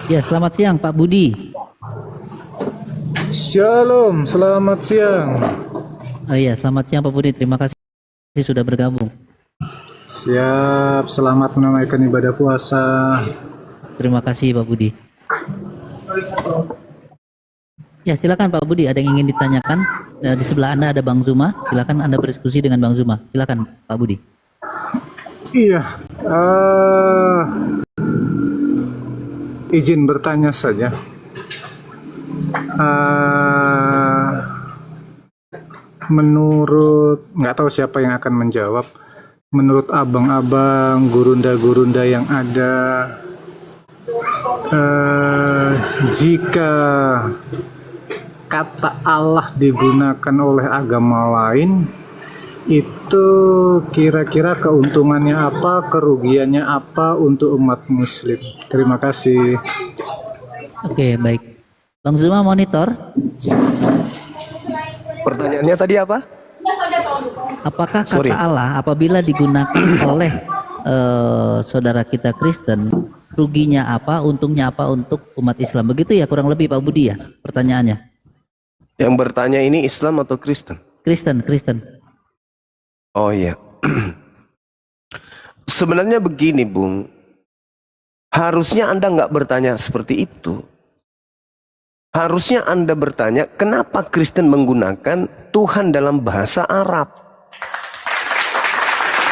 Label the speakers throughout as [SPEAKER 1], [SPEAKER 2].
[SPEAKER 1] Ya, selamat siang Pak Budi.
[SPEAKER 2] Shalom, selamat siang.
[SPEAKER 1] Oh iya, selamat siang Pak Budi. Terima kasih sudah bergabung.
[SPEAKER 2] Siap, selamat menunaikan ibadah puasa.
[SPEAKER 1] Terima kasih Pak Budi. Ya, silakan Pak Budi. Ada yang ingin ditanyakan? Di sebelah Anda ada Bang Zuma. Silakan Anda berdiskusi dengan Bang Zuma. Silakan Pak Budi.
[SPEAKER 2] Iya, izin bertanya saja. Menurut, nggak tahu siapa yang akan menjawab. Menurut abang-abang, gurunda-gurunda yang ada, jika kata Allah digunakan oleh agama lain, itu kira-kira keuntungannya apa, kerugiannya apa untuk umat muslim? Terima kasih.
[SPEAKER 1] Oke, baik. Bang Zuma monitor.
[SPEAKER 3] Pertanyaannya tadi apa?
[SPEAKER 1] Apakah kata
[SPEAKER 3] Sorry.
[SPEAKER 1] Allah apabila digunakan oleh saudara kita Kristen, ruginya apa, untungnya apa untuk umat Islam? Begitu ya kurang lebih Pak Budi ya pertanyaannya.
[SPEAKER 3] Yang bertanya ini Islam atau Kristen?
[SPEAKER 1] Kristen.
[SPEAKER 3] Oh iya. Sebenarnya begini, Bung. Harusnya Anda nggak bertanya seperti itu. Harusnya Anda bertanya, kenapa Kristen menggunakan Tuhan dalam bahasa Arab?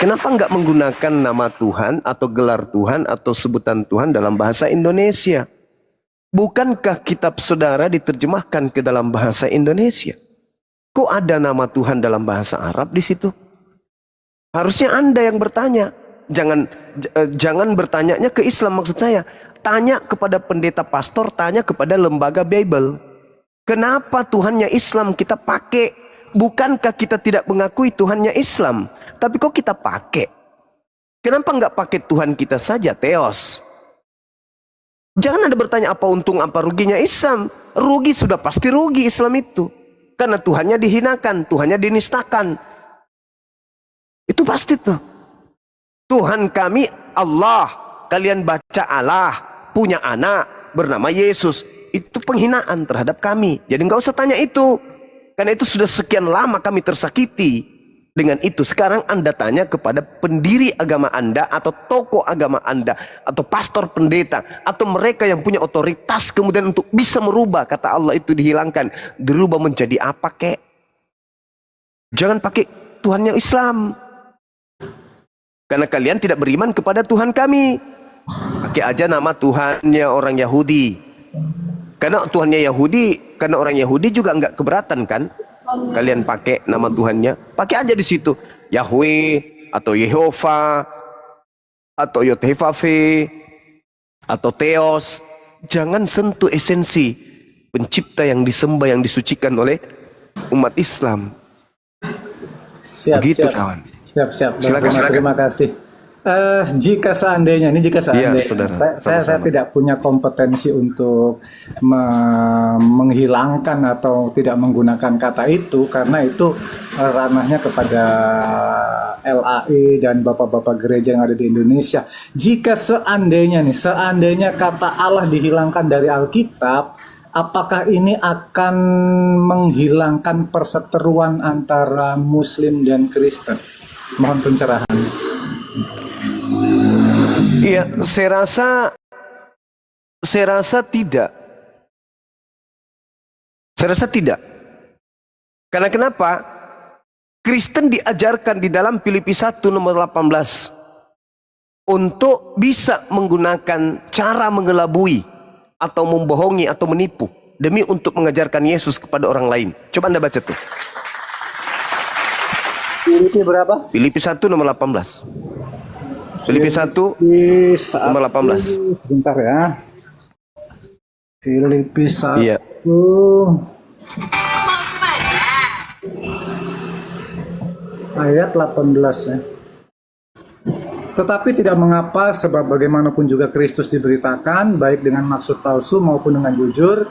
[SPEAKER 3] Kenapa nggak menggunakan nama Tuhan atau gelar Tuhan atau sebutan Tuhan dalam bahasa Indonesia? Bukankah kitab saudara diterjemahkan ke dalam bahasa Indonesia? Kok ada nama Tuhan dalam bahasa Arab di situ? Harusnya Anda yang bertanya. Jangan bertanyanya ke Islam, maksud saya. Tanya kepada pendeta pastor, tanya kepada lembaga Bible. Kenapa Tuhannya Islam kita pakai? Bukankah kita tidak mengakui Tuhannya Islam? Tapi kok kita pakai? Kenapa nggak pakai Tuhan kita saja, Theos? Jangan Anda bertanya apa untung apa ruginya Islam. Rugi sudah pasti rugi Islam itu. Karena Tuhannya dihinakan, Tuhannya dinistakan. Itu pasti tuh. Tuhan kami Allah. Kalian baca Allah, punya anak bernama Yesus. Itu penghinaan terhadap kami. Jadi nggak usah tanya itu. Karena itu sudah sekian lama kami tersakiti. Dengan itu sekarang Anda tanya kepada pendiri agama Anda atau tokoh agama Anda atau pastor pendeta atau mereka yang punya otoritas kemudian untuk bisa merubah kata Allah itu dihilangkan, dirubah menjadi apa kek? Jangan pakai Tuhannya Islam. Karena kalian tidak beriman kepada Tuhan kami. Pakai aja nama Tuhannya orang Yahudi. Karena Tuhannya Yahudi, karena orang Yahudi juga nggak keberatan kan? Kalian pakai nama Tuhannya, pakai aja di situ Yahweh atau Yehova atau Yotevave atau Theos. Jangan sentuh esensi pencipta yang disembah, yang disucikan oleh umat Islam.
[SPEAKER 2] Siap,
[SPEAKER 3] Begitu
[SPEAKER 2] siap.
[SPEAKER 3] kawan.
[SPEAKER 2] Siap.
[SPEAKER 3] Silakan.
[SPEAKER 2] Terima kasih. Jika seandainya,
[SPEAKER 3] Iya, saudara.
[SPEAKER 2] saya
[SPEAKER 3] Sama-sama.
[SPEAKER 2] tidak punya kompetensi untuk menghilangkan atau tidak menggunakan kata itu, karena itu ranahnya kepada LAI dan bapak-bapak gereja yang ada di Indonesia. Jika seandainya kata Allah dihilangkan dari Alkitab, apakah ini akan menghilangkan perseteruan antara Muslim dan Kristen? Mohon pencerahan.
[SPEAKER 3] Iya, saya rasa tidak. Saya rasa tidak. Karena kenapa? Kristen diajarkan di dalam Filipi 1 nomor 18 untuk bisa menggunakan cara mengelabui atau membohongi atau menipu demi untuk mengajarkan Yesus kepada orang lain. Coba Anda baca tuh.
[SPEAKER 2] Filipi berapa?
[SPEAKER 3] Filipi 1 nomor 18. Filipi 1 nomor 18.
[SPEAKER 2] Sebentar ya. Filipi 1
[SPEAKER 3] Iya.
[SPEAKER 2] ayat 18 ya. Tetapi tidak mengapa, sebab bagaimanapun juga Kristus diberitakan, baik dengan maksud palsu maupun dengan jujur.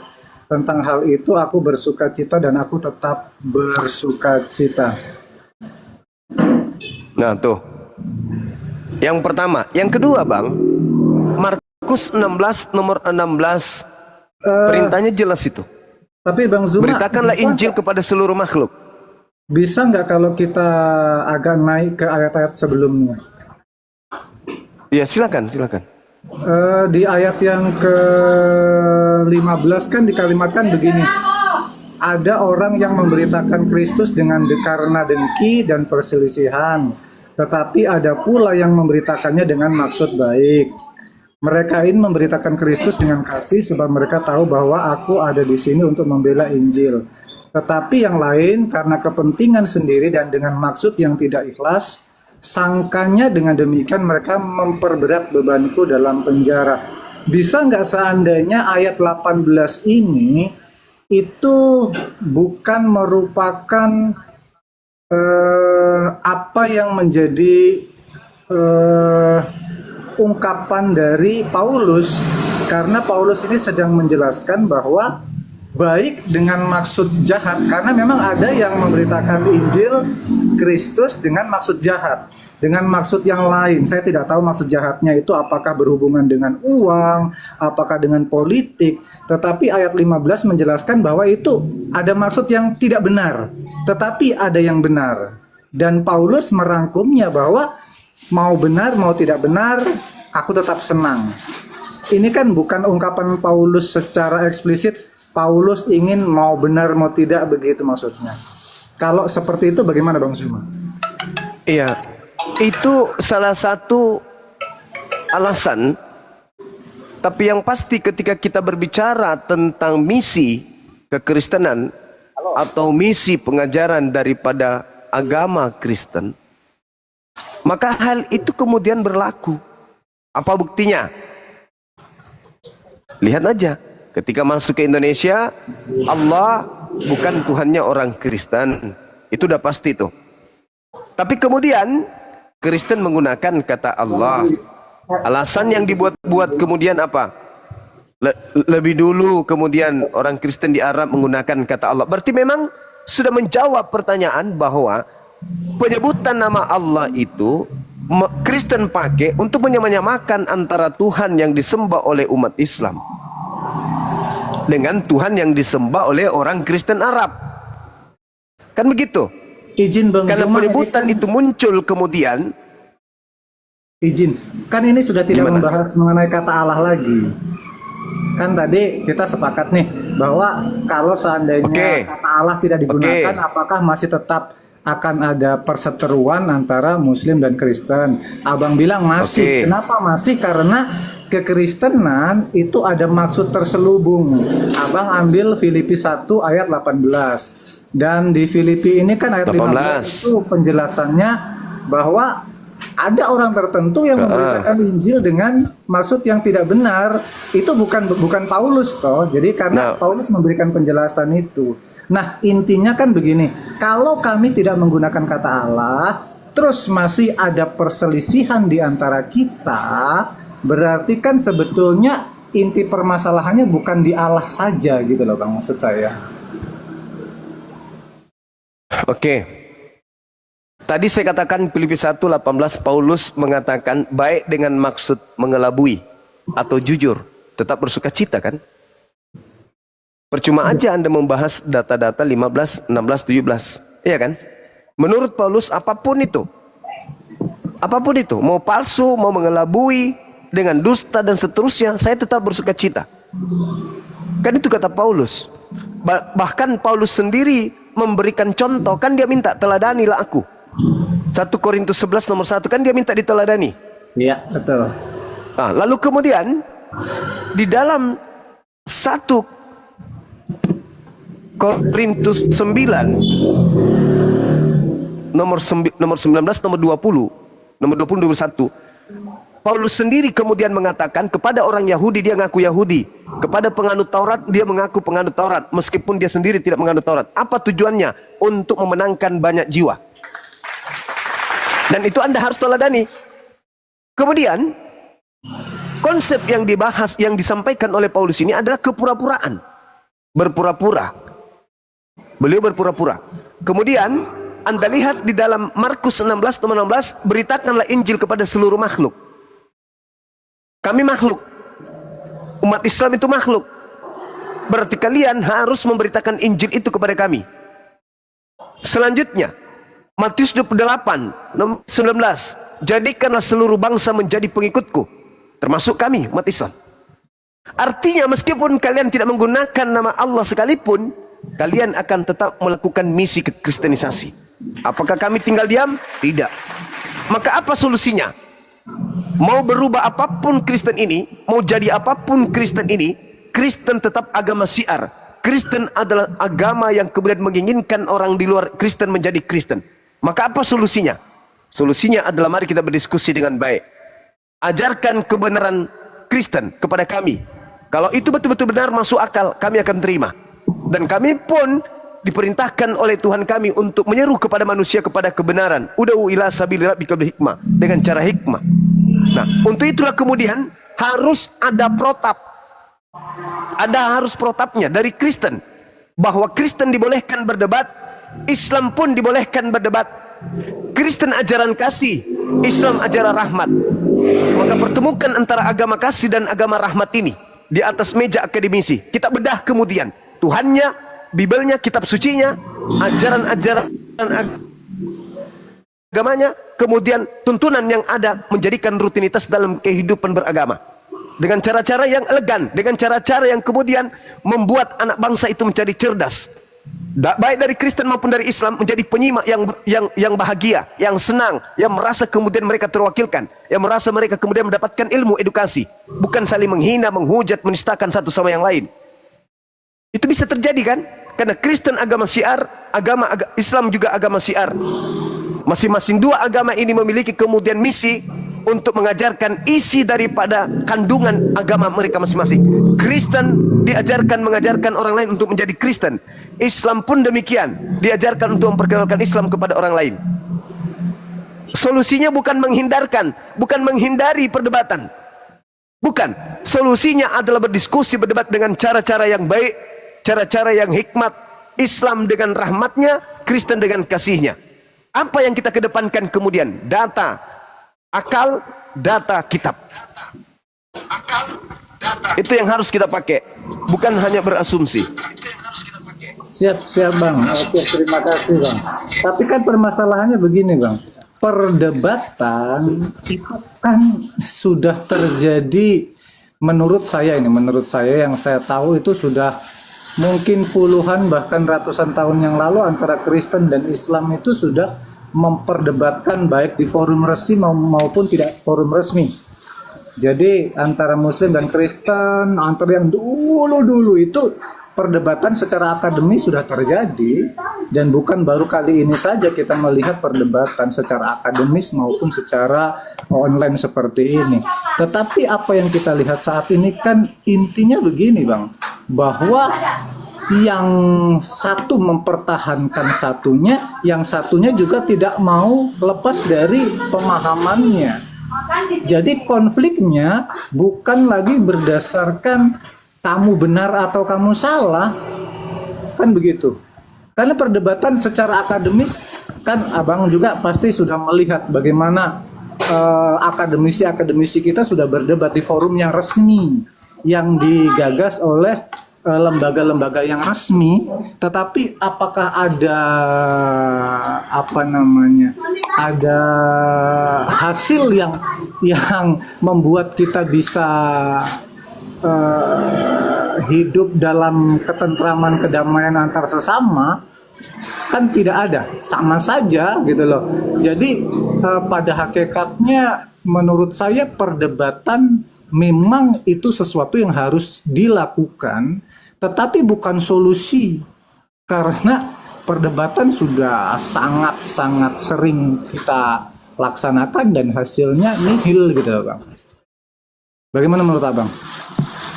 [SPEAKER 2] Tentang hal itu aku bersuka cita dan aku tetap bersuka cita.
[SPEAKER 3] Nah tuh. Yang pertama, yang kedua Bang, Markus 16 nomor 16. Perintahnya jelas itu.
[SPEAKER 2] Tapi Bang Zuma,
[SPEAKER 3] Beritakanlah Injil kepada seluruh makhluk.
[SPEAKER 2] bisa nggak kalau kita agak naik ke ayat-ayat sebelumnya?
[SPEAKER 3] Ya, silakan, silakan.
[SPEAKER 2] Di ayat yang ke-15 kan dikalimatkan begini. Ada orang yang memberitakan Kristus karena dengki dan perselisihan, tetapi ada pula yang memberitakannya dengan maksud baik. Mereka ini memberitakan Kristus dengan kasih sebab mereka tahu bahwa aku ada di sini untuk membela Injil. Tetapi yang lain karena kepentingan sendiri dan dengan maksud yang tidak ikhlas, sangkanya dengan demikian mereka memperberat bebanku dalam penjara. Bisa nggak seandainya ayat 18 ini itu bukan merupakan apa yang menjadi ungkapan dari Paulus, karena Paulus ini sedang menjelaskan bahwa baik dengan maksud jahat, karena memang ada yang memberitakan Injil Kristus dengan maksud jahat, dengan maksud yang lain. Saya tidak tahu maksud jahatnya itu apakah berhubungan dengan uang, apakah dengan politik, tetapi ayat 15 menjelaskan bahwa itu ada maksud yang tidak benar, tetapi ada yang benar. Dan Paulus merangkumnya bahwa mau benar mau tidak benar, aku tetap senang. Ini kan bukan ungkapan Paulus secara eksplisit, Paulus ingin mau benar mau tidak, begitu maksudnya. Kalau seperti itu bagaimana Bang Zuma?
[SPEAKER 3] Iya, itu salah satu alasan. Tapi yang pasti ketika kita berbicara tentang misi kekristenan atau misi pengajaran daripada agama Kristen, maka hal itu kemudian berlaku. Apa buktinya? Lihat aja, ketika masuk ke Indonesia, Allah bukan Tuhannya orang Kristen. Itu udah pasti tuh. Tapi kemudian Kristen menggunakan kata Allah. Alasan yang dibuat-buat kemudian apa? Lebih dulu kemudian orang Kristen di Arab menggunakan kata Allah. Berarti memang sudah menjawab pertanyaan bahwa penyebutan nama Allah itu Kristen pakai untuk menyamakan antara Tuhan yang disembah oleh umat Islam dengan Tuhan yang disembah oleh orang Kristen Arab. Kan begitu?
[SPEAKER 2] Izin Bang
[SPEAKER 3] Karena
[SPEAKER 2] Zuma,
[SPEAKER 3] penyebutan itu muncul kemudian.
[SPEAKER 2] Izin, kan ini sudah tidak
[SPEAKER 3] Gimana?
[SPEAKER 2] membahas mengenai kata Allah lagi. Kan tadi kita sepakat nih bahwa kalau seandainya kata Allah tidak digunakan, apakah masih tetap akan ada perseteruan antara Muslim dan Kristen? Abang bilang masih. Kenapa masih? Karena kekristenan itu ada maksud terselubung. Abang ambil Filipi 1 ayat 18. Dan di Filipi ini kan ayat 15 itu penjelasannya bahwa ada orang tertentu yang memberitakan Injil dengan maksud yang tidak benar. Itu bukan Paulus toh. Jadi karena Paulus memberikan penjelasan itu. Nah, intinya kan begini, kalau kami tidak menggunakan kata Allah, terus masih ada perselisihan di antara kita, berarti kan sebetulnya inti permasalahannya bukan di Allah saja gitu loh Bang, maksud saya.
[SPEAKER 3] Oke. Tadi saya katakan Filipi 1:18 Paulus mengatakan baik dengan maksud mengelabui atau jujur, tetap bersukacita kan? Percuma aja Anda membahas data-data 15, 16, 17. Iya kan? Menurut Paulus apapun itu, mau palsu, mau mengelabui dengan dusta dan seterusnya, saya tetap bersukacita. Kan itu kata Paulus. Bahkan Paulus sendiri memberikan contoh, kan dia minta teladanilah aku. 1 Korintus 11 nomor 1 kan dia minta diteladani.
[SPEAKER 2] Iya, betul.
[SPEAKER 3] Nah, lalu kemudian di dalam 1 Korintus 9 nomor 19 nomor 20 21 Paulus sendiri kemudian mengatakan kepada orang Yahudi dia ngaku Yahudi, kepada penganut Taurat dia mengaku penganut Taurat meskipun dia sendiri tidak menganut Taurat. Apa tujuannya? Untuk memenangkan banyak jiwa. Dan itu Anda harus teladani. Kemudian konsep yang dibahas, yang disampaikan oleh Paulus ini adalah kepura-puraan. Berpura-pura. Beliau berpura-pura. Kemudian Anda lihat di dalam Markus 16 nomor 16, beritakanlah Injil kepada seluruh makhluk. Kami makhluk. Umat Islam itu makhluk. Berarti kalian harus memberitakan Injil itu kepada kami. Selanjutnya, Matius 28, 19. Jadikanlah seluruh bangsa menjadi pengikutku, termasuk kami, umat Islam. Artinya meskipun kalian tidak menggunakan nama Allah sekalipun, kalian akan tetap melakukan misi kekristenisasi. Apakah kami tinggal diam? Tidak. Maka apa solusinya? Mau berubah apapun Kristen ini, mau jadi apapun Kristen ini, Kristen tetap agama syiar. Kristen adalah agama yang kemudian menginginkan orang di luar Kristen menjadi Kristen. Maka apa solusinya? Solusinya adalah mari kita berdiskusi dengan baik. Ajarkan kebenaran Kristen kepada kami. Kalau itu betul-betul benar, masuk akal, kami akan terima. Dan kami pun diperintahkan oleh Tuhan kami untuk menyeru kepada manusia kepada kebenaran. Ud'u ila sabili rabbika bil hikmah, dengan cara hikmah. Nah, untuk itulah kemudian harus ada protap. Harus protapnya dari Kristen, bahwa Kristen dibolehkan berdebat, Islam pun dibolehkan berdebat. Kristen ajaran kasih, Islam ajaran rahmat. Maka pertemukan antara agama kasih dan agama rahmat ini di atas meja akademisi. Kita bedah kemudian Tuhannya, Bibelnya, kitab sucinya, ajaran-ajaran agamanya, kemudian tuntunan yang ada menjadikan rutinitas dalam kehidupan beragama. Dengan cara-cara yang elegan, dengan cara-cara yang kemudian membuat anak bangsa itu menjadi cerdas. Baik dari Kristen maupun dari Islam menjadi penyimak yang bahagia, yang senang, yang merasa kemudian mereka terwakilkan, yang merasa mereka kemudian mendapatkan ilmu edukasi, bukan saling menghina, menghujat, menistakan satu sama yang lain. Itu bisa terjadi kan? Karena Kristen agama syiar, Islam juga agama syiar. Masing-masing dua agama ini memiliki kemudian misi untuk mengajarkan isi daripada kandungan agama mereka masing-masing. Kristen diajarkan mengajarkan orang lain untuk menjadi Kristen. Islam pun demikian, diajarkan untuk memperkenalkan Islam kepada orang lain. Solusinya bukan menghindarkan, bukan menghindari perdebatan. Bukan. Solusinya adalah berdiskusi, berdebat dengan cara-cara yang baik, cara-cara yang hikmat. Islam dengan rahmatnya, Kristen dengan kasihnya. Apa yang kita kedepankan kemudian? Data, akal, data, kitab. Itu yang harus kita pakai, bukan hanya berasumsi.
[SPEAKER 2] Siap Bang. Oke, terima kasih Bang. Tapi kan permasalahannya begini Bang. Perdebatan itu kan sudah terjadi, menurut saya yang saya tahu itu sudah mungkin puluhan bahkan ratusan tahun yang lalu antara Kristen dan Islam itu sudah memperdebatkan baik di forum resmi maupun tidak forum resmi. Jadi antara Muslim dan Kristen, antara yang dulu itu perdebatan secara akademis sudah terjadi, dan bukan baru kali ini saja kita melihat perdebatan secara akademis maupun secara online seperti ini. Tetapi apa yang kita lihat saat ini kan intinya begini Bang, bahwa yang satu mempertahankan satunya, yang satunya juga tidak mau lepas dari pemahamannya. Jadi konfliknya bukan lagi berdasarkan kamu benar atau kamu salah, kan begitu. Karena perdebatan secara akademis kan Abang juga pasti sudah melihat bagaimana akademisi kita sudah berdebat di forum yang resmi, yang digagas oleh lembaga-lembaga yang resmi. Tetapi apakah ada ada hasil yang membuat kita bisa hidup dalam ketentraman, kedamaian antar sesama? Kan tidak ada, sama saja gitu loh. Jadi pada hakikatnya menurut saya perdebatan memang itu sesuatu yang harus dilakukan, tetapi bukan solusi, karena perdebatan sudah sangat-sangat sering kita laksanakan dan hasilnya nihil gitu loh Bang. Bagaimana menurut Abang?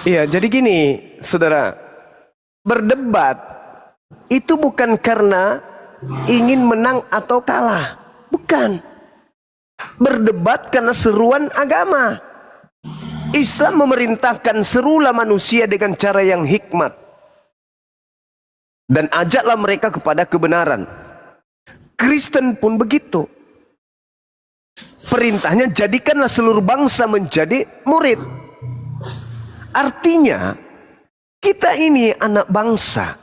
[SPEAKER 3] Iya, jadi gini, saudara, berdebat itu bukan karena ingin menang atau kalah, bukan. Berdebat karena seruan agama. Islam memerintahkan serulah manusia dengan cara yang hikmat dan ajaklah mereka kepada kebenaran. Kristen pun begitu. Perintahnya jadikanlah seluruh bangsa menjadi murid. Artinya, kita ini anak bangsa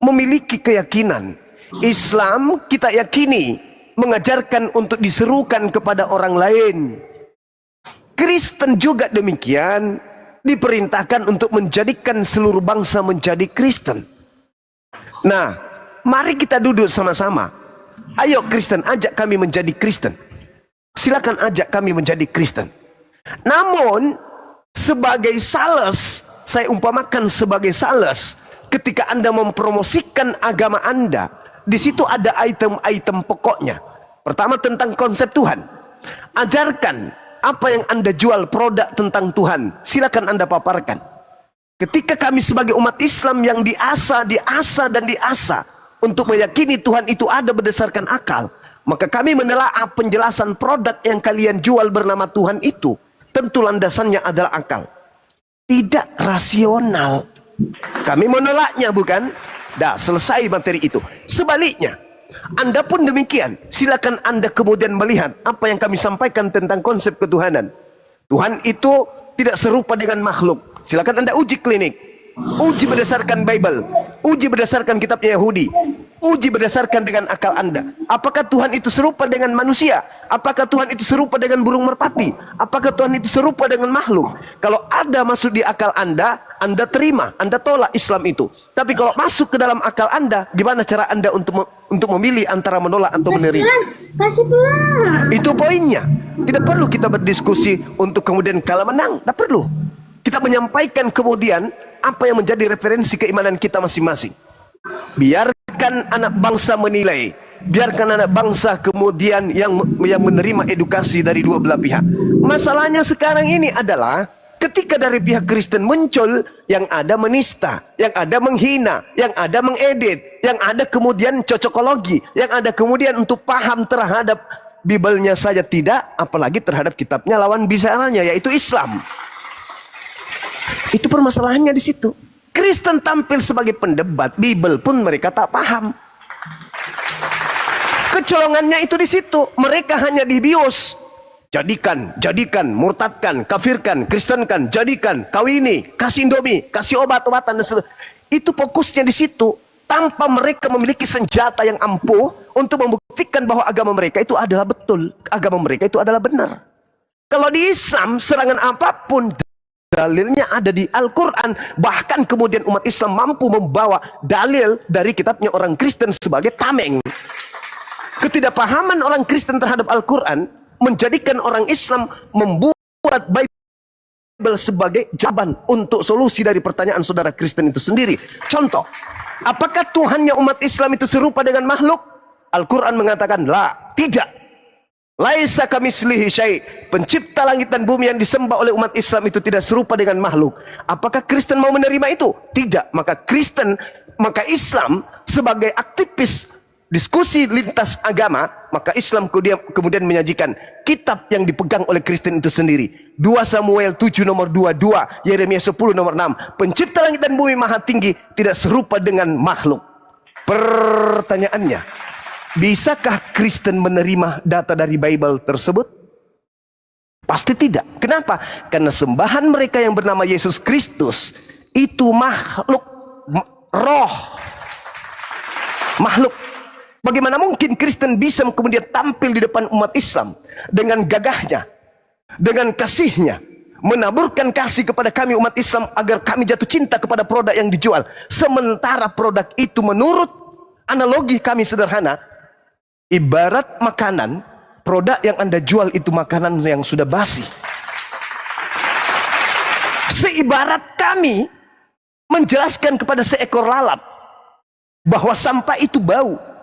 [SPEAKER 3] memiliki keyakinan. Islam kita yakini mengajarkan untuk diserukan kepada orang lain. Kristen juga demikian, diperintahkan untuk menjadikan seluruh bangsa menjadi Kristen. Nah, mari kita duduk sama-sama. Ayo Kristen, ajak kami menjadi Kristen. Silakan ajak kami menjadi Kristen. Namun, sebagai sales, saya umpamakan sebagai sales, ketika Anda mempromosikan agama Anda, di situ ada item-item pokoknya. Pertama, tentang konsep Tuhan. Ajarkan apa yang Anda jual, produk tentang Tuhan, silakan Anda paparkan. Ketika kami sebagai umat Islam yang diasah untuk meyakini Tuhan itu ada berdasarkan akal, maka kami menelaah penjelasan produk yang kalian jual bernama Tuhan itu. Tentu landasannya adalah akal, tidak rasional. Kami menolaknya, bukan? Dah selesai materi itu. Sebaliknya, Anda pun demikian. Silakan Anda kemudian melihat apa yang kami sampaikan tentang konsep ketuhanan. Tuhan itu tidak serupa dengan makhluk. Silakan Anda uji klinik. Uji berdasarkan Bible. Uji berdasarkan kitabnya Yahudi. Uji berdasarkan dengan akal Anda. Apakah Tuhan itu serupa dengan manusia? Apakah Tuhan itu serupa dengan burung merpati? Apakah Tuhan itu serupa dengan makhluk? Kalau ada masuk di akal Anda terima, Anda tolak Islam itu. Tapi kalau masuk ke dalam akal Anda, gimana cara Anda untuk memilih antara menolak atau menerima?
[SPEAKER 4] Kasih pelan.
[SPEAKER 3] Itu poinnya. Tidak perlu kita berdiskusi untuk kemudian kalah menang. Tidak perlu. Kita menyampaikan kemudian apa yang menjadi referensi keimanan kita masing-masing. Biarkan anak bangsa menilai. Biarkan anak bangsa kemudian yang menerima edukasi dari dua belah pihak. Masalahnya sekarang ini adalah ketika dari pihak Kristen muncul, yang ada menista, yang ada menghina, yang ada mengedit, yang ada kemudian cocokologi, yang ada kemudian untuk paham terhadap Bible-nya saja tidak, apalagi terhadap kitabnya lawan bicaranya, yaitu Islam. Itu permasalahannya di situ. Kristen tampil sebagai pendebat, Bible pun mereka tak paham. Kecolongannya itu di situ. Mereka hanya dibius. Jadikan, murtadkan, kafirkan, kristenkan, jadikan, kawini, kasih indomie, kasih obat-obatan dan seterusnya. Itu fokusnya di situ. Tanpa mereka memiliki senjata yang ampuh untuk membuktikan bahwa agama mereka itu adalah betul. Agama mereka itu adalah benar. Kalau di Islam, serangan apapun, dalilnya ada di Al-Quran. Bahkan kemudian umat Islam mampu membawa dalil dari kitabnya orang Kristen sebagai tameng. Ketidakpahaman orang Kristen terhadap Al-Quran menjadikan orang Islam membuat Bible sebagai jawaban untuk solusi dari pertanyaan saudara Kristen itu sendiri. Contoh, apakah Tuhannya umat Islam itu serupa dengan makhluk? Al-Quran mengatakan, la, tidak. Laisa kamitslihi syai'. Pencipta langit dan bumi yang disembah oleh umat Islam itu tidak serupa dengan makhluk. Apakah Kristen mau menerima itu? Tidak. Maka Islam sebagai aktivis diskusi lintas agama, maka Islam kemudian menyajikan kitab yang dipegang oleh Kristen itu sendiri. 2 Samuel 7 nomor 22, Yeremia 10 nomor 6. Pencipta langit dan bumi maha tinggi tidak serupa dengan makhluk. Pertanyaannya, bisakah Kristen menerima data dari Bible tersebut? Pasti tidak. Kenapa? Karena sembahan mereka yang bernama Yesus Kristus itu makhluk, roh, makhluk. Bagaimana mungkin Kristen bisa kemudian tampil di depan umat Islam dengan gagahnya, dengan kasihnya, menaburkan kasih kepada kami umat Islam agar kami jatuh cinta kepada produk yang dijual. Sementara produk itu menurut analogi kami sederhana, ibarat makanan, produk yang Anda jual itu makanan yang sudah basi. Seibarat kami menjelaskan kepada seekor lalat bahwa sampah itu bau.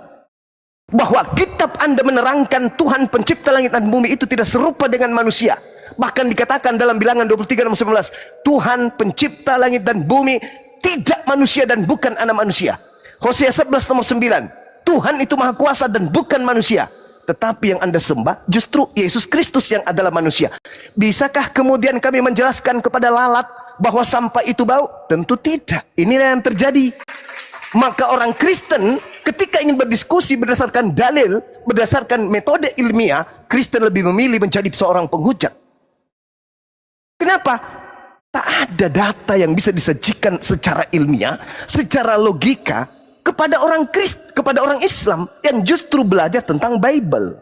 [SPEAKER 3] Bahwa kitab Anda menerangkan Tuhan pencipta langit dan bumi itu tidak serupa dengan manusia. Bahkan dikatakan dalam Bilangan 23 nomor 19, Tuhan pencipta langit dan bumi tidak manusia dan bukan anak manusia. Hosea 11 nomor 9, Tuhan itu maha kuasa dan bukan manusia. Tetapi yang Anda sembah justru Yesus Kristus yang adalah manusia. Bisakah kemudian kami menjelaskan kepada lalat bahwa sampah itu bau? Tentu tidak. Inilah yang terjadi. Maka orang Kristen ketika ingin berdiskusi berdasarkan dalil, berdasarkan metode ilmiah, Kristen lebih memilih menjadi seorang penghujat. Kenapa? Tak ada data yang bisa disajikan secara ilmiah, secara logika kepada orang Kristen, kepada orang Islam yang justru belajar tentang Bible.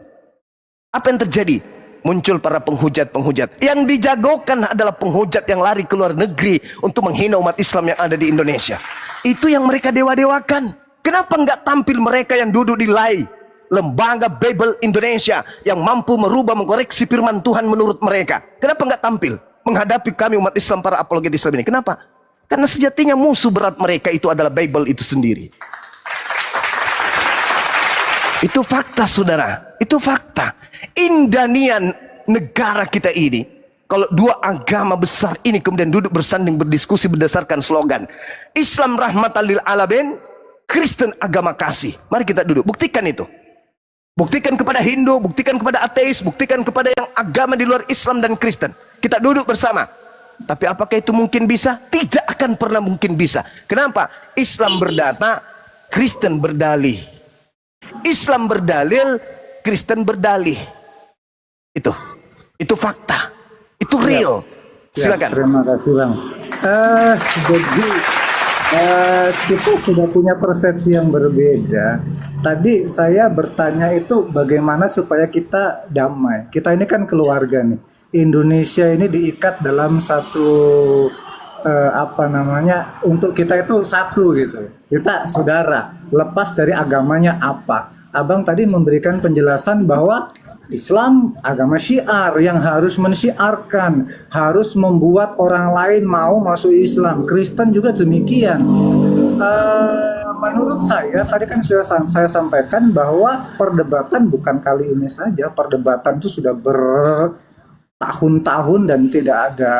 [SPEAKER 3] Apa yang terjadi? Muncul para penghujat-penghujat. Yang dijagokan adalah penghujat yang lari ke luar negeri untuk menghina umat Islam yang ada di Indonesia. Itu yang mereka dewa-dewakan. Kenapa nggak tampil mereka yang duduk di LAI, Lembaga Bible Indonesia, yang mampu merubah, mengkoreksi firman Tuhan menurut mereka? Kenapa nggak tampil menghadapi kami umat Islam, para apologet Islam ini? Kenapa? Karena sejatinya musuh berat mereka itu adalah Bible itu sendiri. Itu fakta, saudara. Itu fakta. Indanian negara kita ini, kalau dua agama besar ini kemudian duduk bersanding berdiskusi berdasarkan slogan Islam rahmatan lil alamin, Kristen agama kasih. Mari kita duduk, buktikan itu. Buktikan kepada Hindu, buktikan kepada ateis, buktikan kepada yang agama di luar Islam dan Kristen. Kita duduk bersama. Tapi apakah itu mungkin bisa? Tidak akan pernah mungkin bisa. Kenapa? Islam berdata, Kristen berdalih. Islam berdalil, Kristen berdalih. Itu fakta. Itu real. Silakan.
[SPEAKER 2] Ya, terima kasih Bang. Jadi kita sudah punya persepsi yang berbeda. Tadi saya bertanya itu bagaimana supaya kita damai. Kita ini kan keluarga nih. Indonesia ini diikat dalam satu untuk kita itu satu gitu. Kita saudara, lepas dari agamanya apa. Abang tadi memberikan penjelasan bahwa Islam agama syiar yang harus mensyiarkan, harus membuat orang lain mau masuk Islam. Kristen juga demikian. Menurut saya, tadi kan sudah saya sampaikan bahwa perdebatan bukan kali ini saja. Perdebatan itu sudah bertahun-tahun dan tidak ada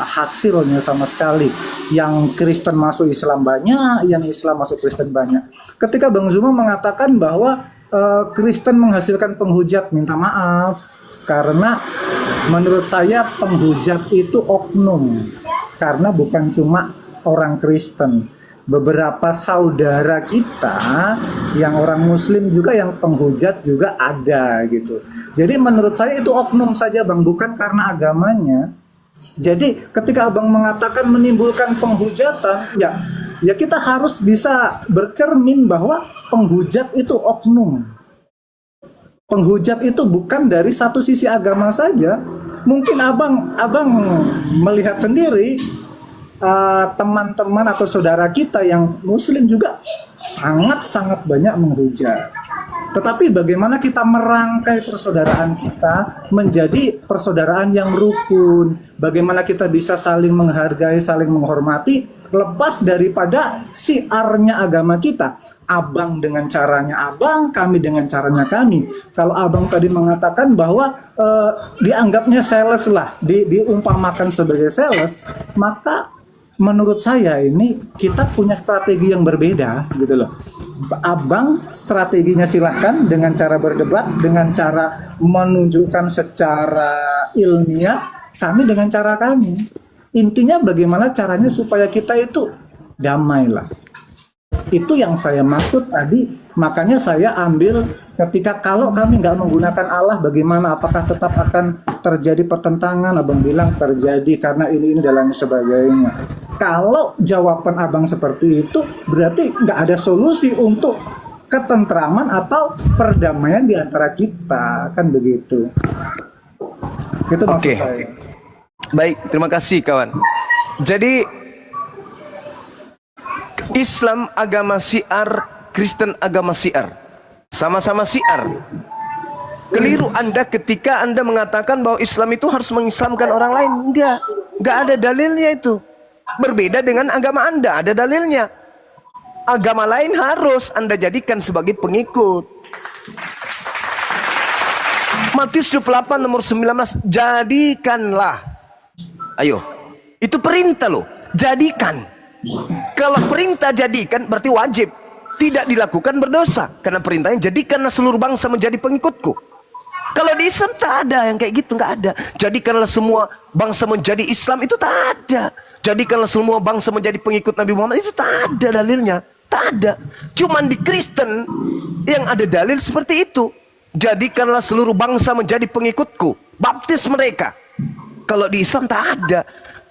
[SPEAKER 2] hasilnya sama sekali. Yang Kristen masuk Islam banyak, yang Islam masuk Kristen banyak. Ketika Bang Zuma mengatakan bahwa Kristen menghasilkan penghujat, minta maaf. Karena menurut saya penghujat itu oknum. Karena bukan cuma orang Kristen. Beberapa saudara kita yang orang Muslim juga yang penghujat juga ada gitu. Jadi menurut saya itu oknum saja Bang, bukan karena agamanya. Jadi ketika Abang mengatakan menimbulkan penghujatan, ya kita harus bisa bercermin bahwa penghujat itu oknum. Penghujat itu bukan dari satu sisi agama saja. Mungkin abang melihat sendiri teman-teman atau saudara kita yang Muslim juga sangat-sangat banyak menghujat. Tetapi bagaimana kita merangkai persaudaraan kita menjadi persaudaraan yang rukun? Bagaimana kita bisa saling menghargai, saling menghormati, lepas daripada siarnya agama kita. Abang dengan caranya abang, kami dengan caranya kami. Kalau abang tadi mengatakan bahwa dianggapnya sales lah, diumpamakan sebagai sales, maka menurut saya ini kita punya strategi yang berbeda gitu loh. Abang strateginya silahkan dengan cara berdebat, dengan cara menunjukkan secara ilmiah, kami dengan cara kami. Intinya bagaimana caranya supaya kita itu damai lah. Itu yang saya maksud tadi. Makanya saya ambil ketika kalau kami nggak menggunakan Allah, bagaimana? Apakah tetap akan terjadi pertentangan? Abang bilang terjadi karena ini dan lain sebagainya. Kalau jawaban abang seperti itu, berarti nggak ada solusi untuk ketentraman atau perdamaian di antara kita, kan begitu? Itu maksud saya.
[SPEAKER 3] Baik, terima kasih kawan. Jadi Islam agama syiar, Kristen agama syiar, sama-sama syiar. Keliru Anda ketika Anda mengatakan bahwa Islam itu harus mengislamkan orang lain. Enggak ada dalilnya itu. Berbeda dengan agama Anda, ada dalilnya. Agama lain harus Anda jadikan sebagai pengikut. Matius 28 nomor 19, jadikanlah. Ayo, itu perintah loh, jadikan. Kalau perintah jadikan berarti wajib, tidak dilakukan berdosa. Karena perintahnya jadikanlah seluruh bangsa menjadi pengikutku. Kalau di Islam tak ada yang kayak gitu, nggak ada. Jadikanlah semua bangsa menjadi Islam, itu tak ada. Jadikanlah semua bangsa menjadi pengikut Nabi Muhammad, itu tak ada dalilnya. Tak ada. Cuman di Kristen yang ada dalil seperti itu. Jadikanlah seluruh bangsa menjadi pengikutku, baptis mereka. Kalau di Islam tak ada.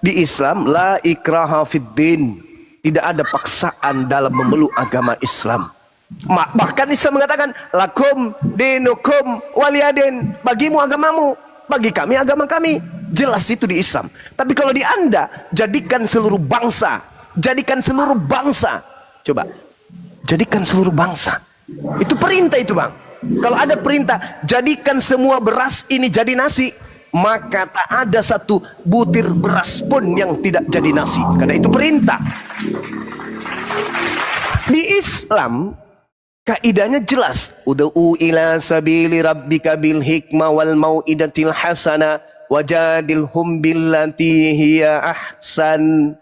[SPEAKER 3] Di Islam, la ikraha fiddin. Tidak ada paksaan dalam memeluk agama Islam. Bahkan Islam mengatakan, lakum dinukum waliyadin. Bagimu agamamu, bagi kami agama kami. Jelas itu di Islam. Tapi kalau di Anda, jadikan seluruh bangsa. Jadikan seluruh bangsa. Coba, jadikan seluruh bangsa. Itu perintah itu, Bang. Kalau ada perintah, jadikan semua beras ini jadi nasi, maka tak ada satu butir beras pun yang tidak jadi nasi. Karena itu perintah. Di Islam, kaidahnya jelas. Ud'u ila sabili rabbika bil hikmah wal mau'idatil hasana wajadilhum billati hiya ahsan.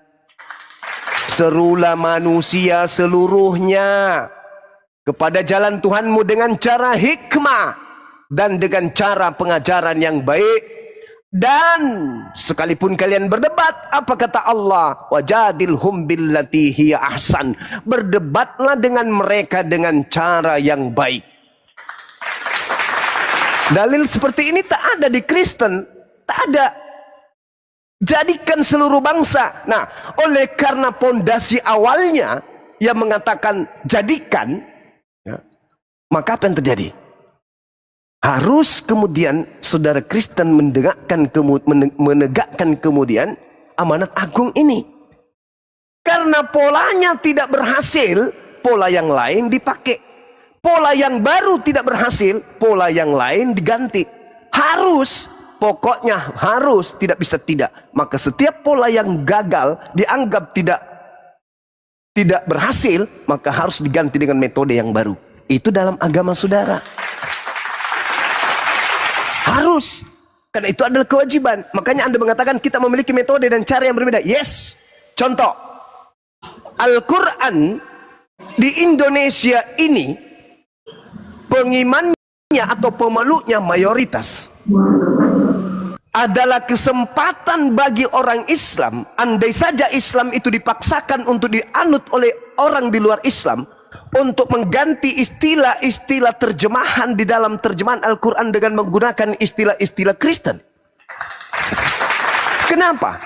[SPEAKER 3] Serulah manusia seluruhnya kepada jalan Tuhanmu dengan cara hikmah dan dengan cara pengajaran yang baik. Dan sekalipun kalian berdebat, apa kata Allah? Wajadilhum billati hiya ahsan. Berdebatlah dengan mereka dengan cara yang baik. Dalil seperti ini tak ada di Kristen. Tak ada. Jadikan seluruh bangsa. Nah, oleh karena pondasi awalnya yang mengatakan jadikan, ya, maka apa yang terjadi? Harus kemudian saudara Kristen menegakkan kemudian amanat agung ini. Karena polanya tidak berhasil, pola yang lain dipakai. Pola yang baru tidak berhasil, pola yang lain diganti. Harus, pokoknya harus, tidak bisa tidak. Maka setiap pola yang gagal dianggap tidak berhasil, maka harus diganti dengan metode yang baru. Itu dalam agama saudara. Harus. Karena itu adalah kewajiban. Makanya Anda mengatakan kita memiliki metode dan cara yang berbeda. Yes. Contoh. Al-Quran di Indonesia ini pengimannya atau pemeluknya mayoritas. Adalah kesempatan bagi orang Islam. Andai saja Islam itu dipaksakan untuk dianut oleh orang di luar Islam, untuk mengganti istilah-istilah terjemahan di dalam terjemahan Al-Quran dengan menggunakan istilah-istilah Kristen. Kenapa?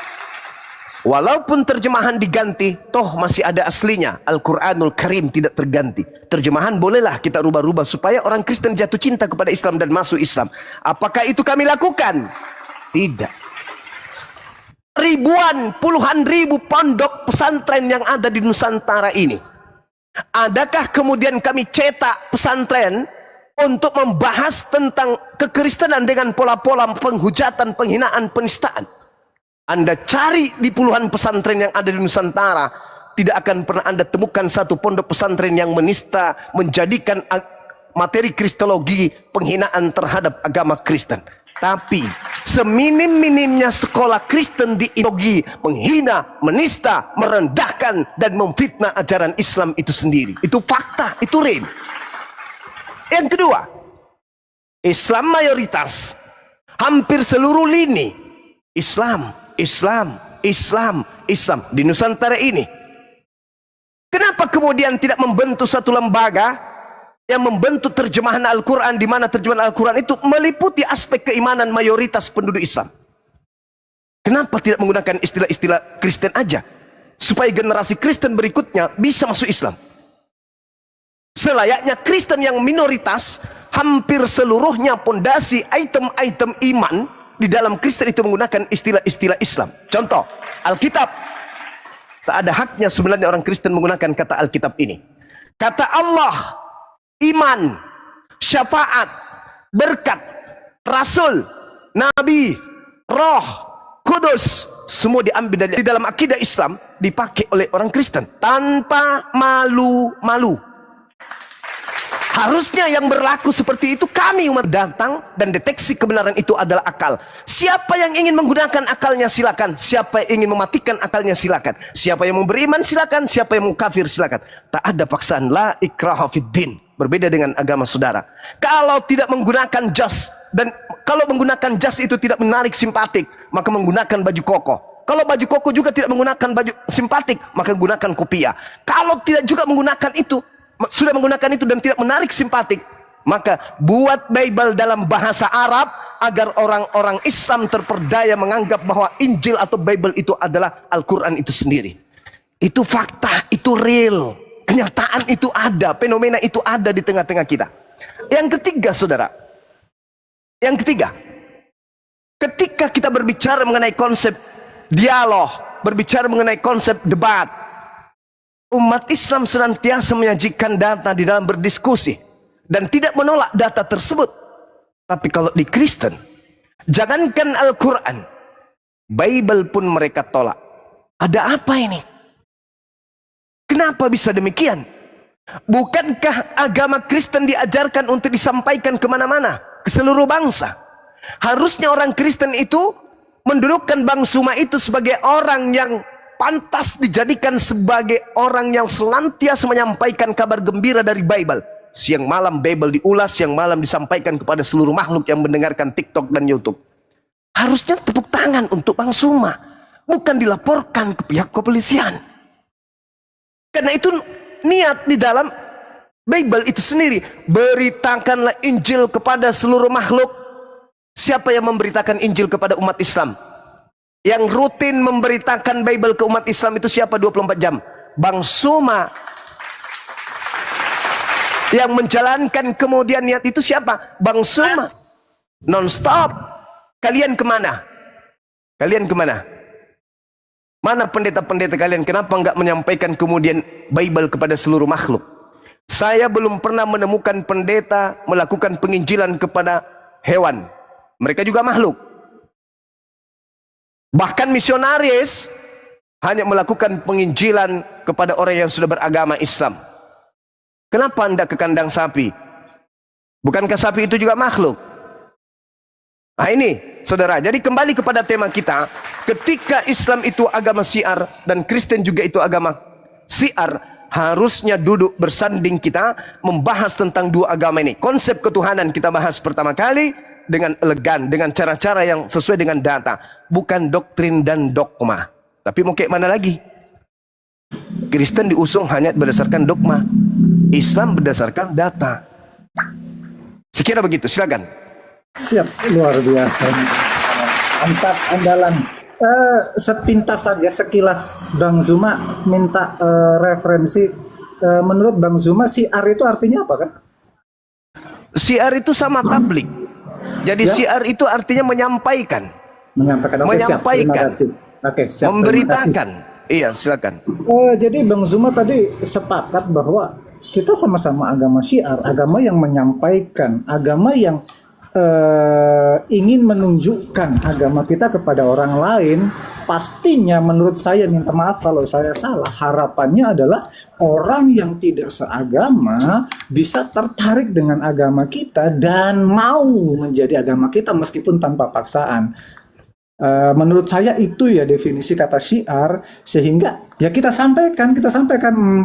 [SPEAKER 3] Walaupun terjemahan diganti, toh masih ada aslinya. Al-Quranul Karim tidak terganti. Terjemahan bolehlah kita rubah-rubah supaya orang Kristen jatuh cinta kepada Islam dan masuk Islam. Apakah itu kami lakukan? Tidak. Ribuan, puluhan ribu pondok pesantren yang ada di Nusantara ini, adakah kemudian kami cetak pesantren untuk membahas tentang kekristenan dengan pola-pola penghujatan, penghinaan, penistaan? Anda cari di puluhan pesantren yang ada di Nusantara, tidak akan pernah Anda temukan satu pondok pesantren yang menista, menjadikan materi kristologi penghinaan terhadap agama Kristen. Tapi seminim-minimnya sekolah Kristen di ideologi menghina, menista, merendahkan dan memfitnah ajaran Islam itu sendiri. Itu fakta, itu real. Yang kedua, Islam mayoritas, hampir seluruh lini Islam di Nusantara ini. Kenapa kemudian tidak membentuk satu lembaga yang membentuk terjemahan Al-Quran, di mana terjemahan Al-Quran itu meliputi aspek keimanan mayoritas penduduk Islam? Kenapa tidak menggunakan istilah-istilah Kristen aja, supaya generasi Kristen berikutnya bisa masuk Islam? Selayaknya Kristen yang minoritas, hampir seluruhnya pondasi item-item iman di dalam Kristen itu menggunakan istilah-istilah Islam. Contoh, Alkitab. Tak ada haknya sebenarnya orang Kristen menggunakan kata Alkitab ini. Kata Allah, iman, syafaat, berkat, rasul, nabi, roh, kudus, semua diambil dari dalam akidah Islam, dipakai oleh orang Kristen tanpa malu-malu. Harusnya yang berlaku seperti itu kami umat datang dan deteksi kebenaran itu adalah akal. Siapa yang ingin menggunakan akalnya silakan. Siapa yang ingin mematikan akalnya silakan. Siapa yang mau beriman silakan. Siapa yang mau kafir silakan. Tak ada paksaan. La ikraha fiddin. Berbeda dengan agama saudara. Kalau tidak menggunakan jas, dan kalau menggunakan jas itu tidak menarik simpatik, maka menggunakan baju koko. Kalau baju koko juga tidak menggunakan baju simpatik, maka gunakan kopiah. Kalau tidak juga menggunakan itu, sudah menggunakan itu dan tidak menarik simpatik, maka buat Bible dalam bahasa Arab agar orang-orang Islam terperdaya menganggap bahwa Injil atau Bible itu adalah Al-Quran itu sendiri. Itu fakta, itu real. Kenyataan itu ada, fenomena itu ada di tengah-tengah kita. Yang ketiga, saudara. Yang ketiga, ketika kita berbicara mengenai konsep dialog, berbicara mengenai konsep debat, umat Islam senantiasa menyajikan data di dalam berdiskusi dan tidak menolak data tersebut. Tapi kalau di Kristen, jangankan Al-Quran, Bible pun mereka tolak. Ada apa ini? Kenapa bisa demikian? Bukankah agama Kristen diajarkan untuk disampaikan kemana-mana, ke seluruh bangsa? Harusnya orang Kristen itu mendudukkan Bang Suma itu sebagai orang yang pantas dijadikan sebagai orang yang senantiasa menyampaikan kabar gembira dari Bible. Siang malam Bible diulas, siang malam disampaikan kepada seluruh makhluk yang mendengarkan TikTok dan YouTube. Harusnya tepuk tangan untuk Bang Suma, bukan dilaporkan ke pihak kepolisian. Karena itu niat di dalam Bible itu sendiri. Beritakanlah Injil kepada seluruh makhluk. Siapa yang memberitakan Injil kepada umat Islam? Yang rutin memberitakan Bible ke umat Islam itu siapa 24 jam? Bang Suma. Yang menjalankan kemudian niat itu siapa? Bang Suma. Non-stop. Kalian kemana? Kalian kemana? Mana pendeta-pendeta kalian? Kenapa enggak menyampaikan kemudian Bible kepada seluruh makhluk? Saya belum pernah menemukan pendeta melakukan penginjilan kepada hewan. Mereka juga makhluk. Bahkan misionaris hanya melakukan penginjilan kepada orang yang sudah beragama Islam. Kenapa anda ke kandang sapi? Bukankah sapi itu juga makhluk? Nah ini saudara, jadi kembali kepada tema kita. Ketika Islam itu agama syiar dan Kristen juga itu agama syiar, harusnya duduk bersanding kita membahas tentang dua agama ini. Konsep ketuhanan kita bahas pertama kali dengan elegan, dengan cara-cara yang sesuai dengan data, bukan doktrin dan dogma. Tapi mau kayak mana lagi? Kristen diusung hanya berdasarkan dogma, Islam berdasarkan data. Sekira begitu, silakan.
[SPEAKER 2] Siap, luar biasa. Mantap, andalan. Sepintas saja, sekilas Bang Zuma minta referensi. Menurut Bang Zuma, syiar itu artinya apa kan?
[SPEAKER 3] Syiar itu sama tablik. Jadi
[SPEAKER 2] Ya.
[SPEAKER 3] syiar itu artinya menyampaikan.
[SPEAKER 2] Menyampaikan. Oke, siap. Terima
[SPEAKER 3] Menyampaikan.
[SPEAKER 2] kasih. Oke, siap.
[SPEAKER 3] Memberitakan. Iya, silakan.
[SPEAKER 2] Jadi Bang Zuma tadi sepakat bahwa kita sama-sama agama syiar, agama yang menyampaikan, agama yang ingin menunjukkan agama kita kepada orang lain. Pastinya menurut saya, minta maaf kalau saya salah, harapannya adalah orang yang tidak seagama bisa tertarik dengan agama kita dan mau menjadi agama kita meskipun tanpa paksaan. Menurut saya itu ya definisi kata syiar, sehingga ya kita sampaikan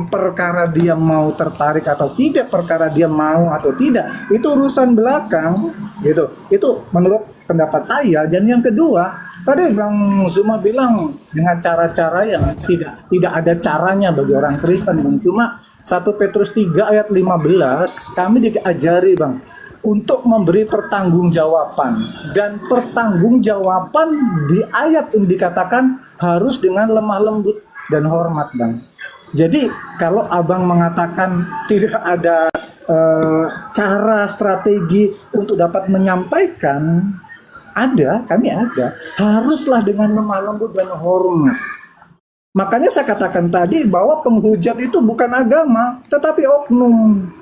[SPEAKER 2] perkara dia mau tertarik atau tidak, perkara dia mau atau tidak, itu urusan belakang gitu. Itu menurut pendapat saya. Dan yang kedua, tadi Bang Zuma bilang dengan cara-cara yang tidak ada caranya bagi orang Kristen. Bang Zuma 1 Petrus 3 ayat 15 kami diajari Bang untuk memberi pertanggungjawaban, dan pertanggungjawaban di ayat ini dikatakan harus dengan lemah lembut dan hormat Bang. Jadi kalau Abang mengatakan tidak ada cara strategi untuk dapat menyampaikan, kami ada, haruslah dengan lemah lembut dan hormat. Makanya saya katakan tadi bahwa penghujat itu bukan agama, tetapi oknum.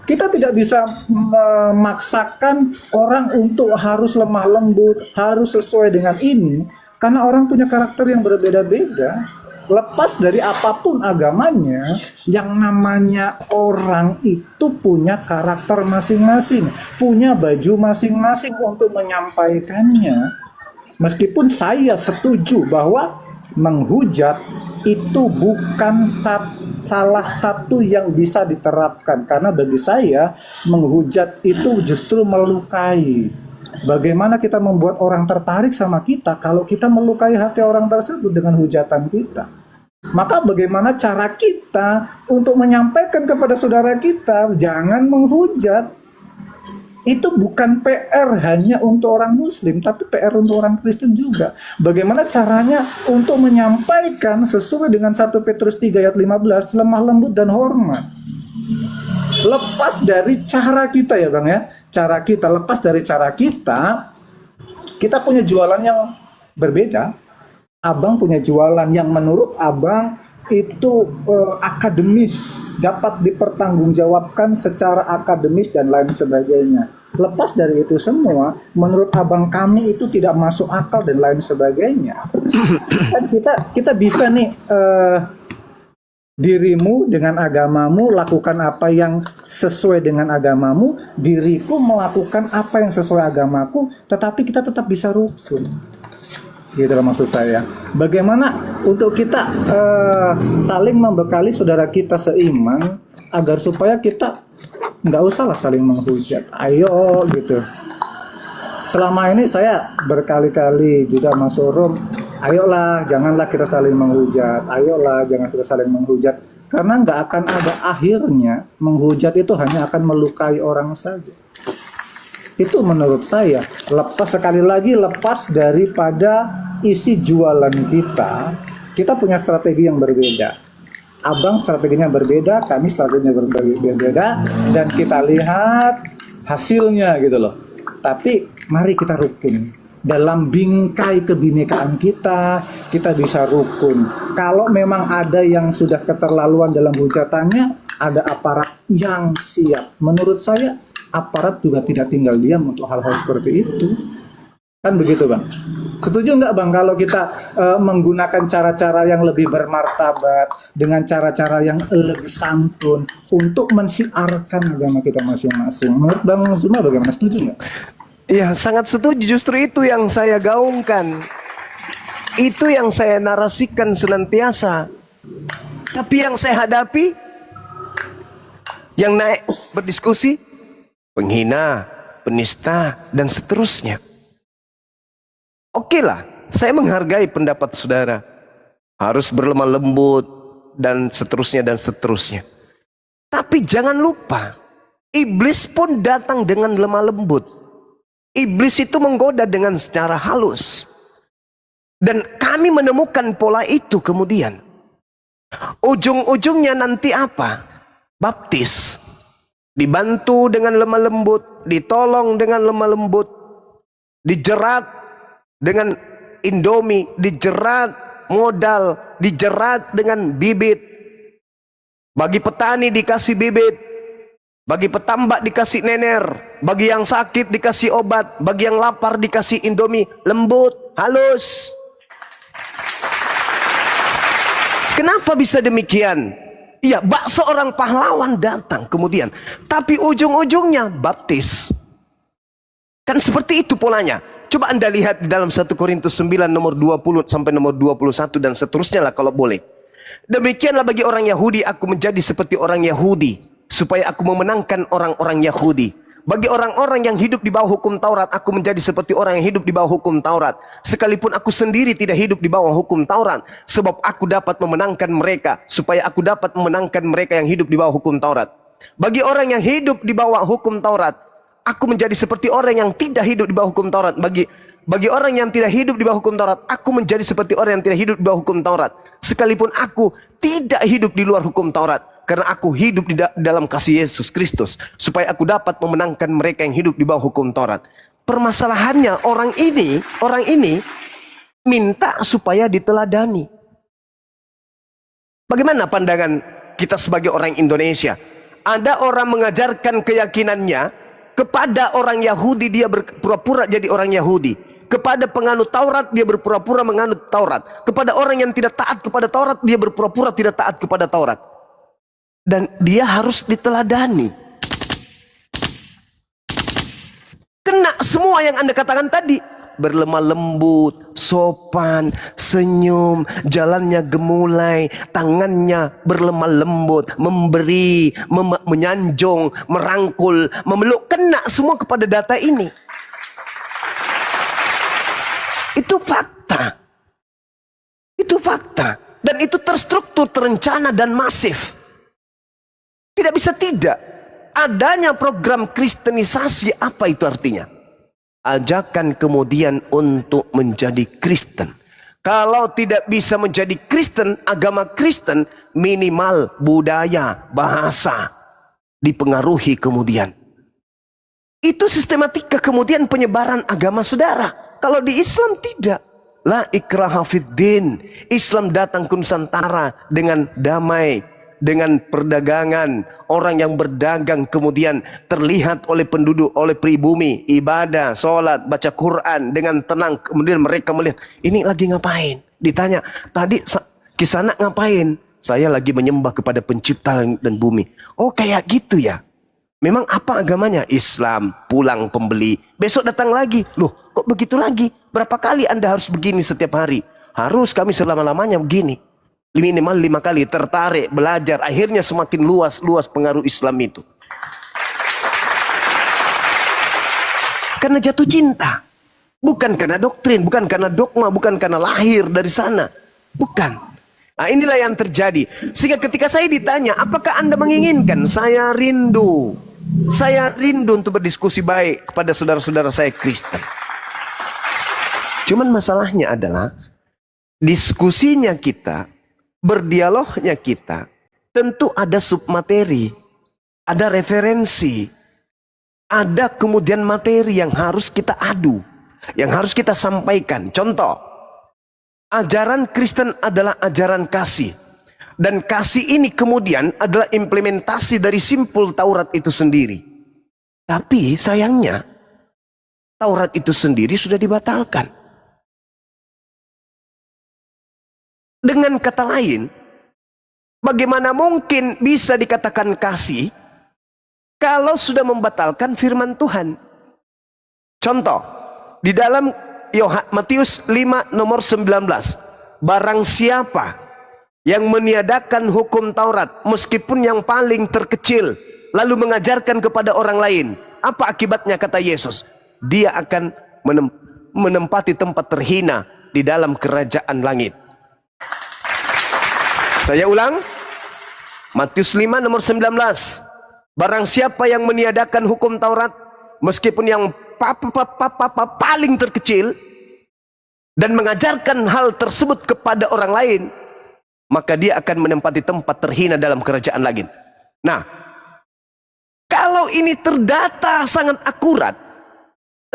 [SPEAKER 2] Kita tidak bisa memaksakan orang untuk harus lemah lembut, harus sesuai dengan ini, karena orang punya karakter yang berbeda-beda. Lepas dari apapun agamanya, yang namanya orang itu punya karakter masing-masing, punya baju masing-masing untuk menyampaikannya. Meskipun saya setuju bahwa menghujat itu bukan salah satu yang bisa diterapkan, karena bagi saya menghujat itu justru melukai. Bagaimana kita membuat orang tertarik sama kita kalau kita melukai hati orang tersebut dengan hujatan kita? Maka bagaimana cara kita untuk menyampaikan kepada saudara kita, jangan menghujat. itu bukan PR hanya untuk orang Muslim, tapi PR untuk orang Kristen juga. Bagaimana caranya untuk menyampaikan sesuai dengan 1 Petrus 3 ayat 15, lemah lembut dan hormat. Lepas dari cara kita ya Bang ya, lepas dari cara kita punya jualan yang berbeda. Abang punya jualan yang menurut Abang itu akademis, dapat dipertanggungjawabkan secara akademis dan lain sebagainya. Lepas dari itu semua, menurut Abang kami itu tidak masuk akal dan lain sebagainya. Kan kita bisa nih, dirimu dengan agamamu lakukan apa yang sesuai dengan agamamu, diriku melakukan apa yang sesuai agamaku, tetapi kita tetap bisa rukun. Gitu lah maksud saya. Bagaimana untuk kita saling membekali saudara kita seiman agar supaya kita nggak usah lah saling menghujat. Ayo gitu. Selama ini saya berkali-kali juga masuk room, ayolah janganlah kita saling menghujat. Ayolah jangan kita saling menghujat. Karena nggak akan ada akhirnya. Menghujat itu hanya akan melukai orang saja. Itu menurut saya. Lepas daripada isi jualan kita punya strategi yang berbeda. Abang strateginya berbeda, kami strateginya berbeda, dan kita lihat hasilnya gitu loh. Tapi mari kita rukun. Dalam bingkai kebinekaan kita bisa rukun. Kalau memang ada yang sudah keterlaluan dalam hujatannya, ada aparat yang siap. Menurut saya, aparat juga tidak tinggal diam untuk hal-hal seperti itu. Kan begitu Bang? Setuju nggak Bang kalau kita menggunakan cara-cara yang lebih bermartabat, dengan cara-cara yang lebih santun untuk mensiarkan agama kita masing-masing? Menurut Bang Zuma bagaimana? Setuju nggak?
[SPEAKER 3] Ya, sangat setuju. Justru itu yang saya gaungkan. Itu yang saya narasikan senantiasa. Tapi yang saya hadapi, yang naik berdiskusi, penghina, penista, dan seterusnya. Oke lah, saya menghargai pendapat saudara. Harus berlemah lembut, dan seterusnya, dan seterusnya. Tapi jangan lupa, iblis pun datang dengan lemah lembut. Iblis itu menggoda dengan secara halus. Dan kami menemukan pola itu kemudian. Ujung-ujungnya nanti apa? Baptis. Dibantu dengan lemah lembut, ditolong dengan lemah lembut, dijerat dengan Indomie, dijerat modal, dijerat dengan bibit. Bagi petani dikasih bibit, bagi petambak dikasih nener, bagi yang sakit dikasih obat, bagi yang lapar dikasih Indomie, lembut, halus. Kenapa bisa demikian? Iya, seorang pahlawan datang kemudian, tapi ujung-ujungnya baptis. Kan seperti itu polanya. Coba Anda lihat di dalam 1 Korintus 9 nomor 20 sampai nomor 21 dan seterusnya lah kalau boleh. Demikianlah bagi orang Yahudi aku menjadi seperti orang Yahudi, supaya aku memenangkan orang-orang Yahudi. Bagi orang-orang yang hidup di bawah hukum Taurat, aku menjadi seperti orang yang hidup di bawah hukum Taurat. Sekalipun aku sendiri tidak hidup di bawah hukum Taurat, sebab aku dapat memenangkan mereka, supaya aku dapat memenangkan mereka yang hidup di bawah hukum Taurat. Bagi orang yang hidup di bawah hukum Taurat, aku menjadi seperti orang yang tidak hidup di bawah hukum Taurat. Bagi orang yang tidak hidup di bawah hukum Taurat, aku menjadi seperti orang yang tidak hidup di bawah hukum Taurat. Sekalipun aku tidak hidup di luar hukum Taurat, karena aku hidup di dalam kasih Yesus Kristus, supaya aku dapat memenangkan mereka yang hidup di bawah hukum Taurat. Permasalahannya orang ini minta supaya diteladani. Bagaimana pandangan kita sebagai orang Indonesia? Ada orang mengajarkan keyakinannya kepada orang Yahudi, dia berpura-pura jadi orang Yahudi. Kepada penganut Taurat, dia berpura-pura menganut Taurat. Kepada orang yang tidak taat kepada Taurat, dia berpura-pura tidak taat kepada Taurat. Dan dia harus diteladani. Kena semua yang Anda katakan tadi. Berlemah lembut, sopan, senyum, jalannya gemulai, tangannya berlemah lembut, memberi, menyanjung, merangkul, memeluk. Kena semua kepada data ini. Itu fakta. Itu fakta. Dan itu terstruktur, terencana, dan masif. Tidak bisa tidak. Adanya program kristenisasi, apa itu artinya? Ajakan kemudian untuk menjadi Kristen. Kalau tidak bisa menjadi Kristen, agama Kristen, minimal budaya, bahasa dipengaruhi kemudian. Itu sistematika kemudian penyebaran agama saudara. Kalau di Islam tidak. La ikraha fiddin. Islam datang ke Nusantara dengan damai, dengan perdagangan. Orang yang berdagang kemudian terlihat oleh penduduk, oleh pribumi, ibadah, sholat, baca Quran dengan tenang. Kemudian mereka melihat, ini lagi ngapain? Ditanya, tadi kisana ngapain? Saya lagi menyembah kepada pencipta langit dan bumi. Oh, kayak gitu ya. Memang apa agamanya? Islam. Pulang pembeli. Besok datang lagi. Loh, kok begitu lagi? Berapa kali Anda harus begini setiap hari? Harus, kami selama-lamanya begini. Minimal 5 kali, tertarik, belajar. Akhirnya semakin luas pengaruh Islam itu. Karena jatuh cinta. Bukan karena doktrin, bukan karena dogma, bukan karena lahir dari sana. Bukan. Nah, inilah yang terjadi. Sehingga ketika saya ditanya, apakah Anda menginginkan? Saya rindu. Saya rindu untuk berdiskusi baik kepada saudara-saudara saya Kristen. Cuman masalahnya adalah, diskusinya kita, berdialognya kita, tentu ada submateri, ada referensi, ada kemudian materi yang harus kita adu, yang harus kita sampaikan. Contoh, ajaran Kristen adalah ajaran kasih. Dan kasih ini kemudian adalah implementasi dari simpul Taurat itu sendiri. Tapi sayangnya, Taurat itu sendiri sudah dibatalkan. Dengan kata lain, bagaimana mungkin bisa dikatakan kasih kalau sudah membatalkan firman Tuhan? Contoh, di dalam Matius 5 nomor 19, barang siapa yang meniadakan hukum Taurat meskipun yang paling terkecil lalu mengajarkan kepada orang lain, apa akibatnya kata Yesus? Dia akan menempati tempat terhina di dalam kerajaan langit. Saya ulang, Matius 5 nomor 19, barang siapa yang meniadakan hukum Taurat meskipun yang paling terkecil dan mengajarkan hal tersebut kepada orang lain, maka dia akan menempati tempat terhina dalam kerajaan langit. Nah, kalau ini terdata sangat akurat,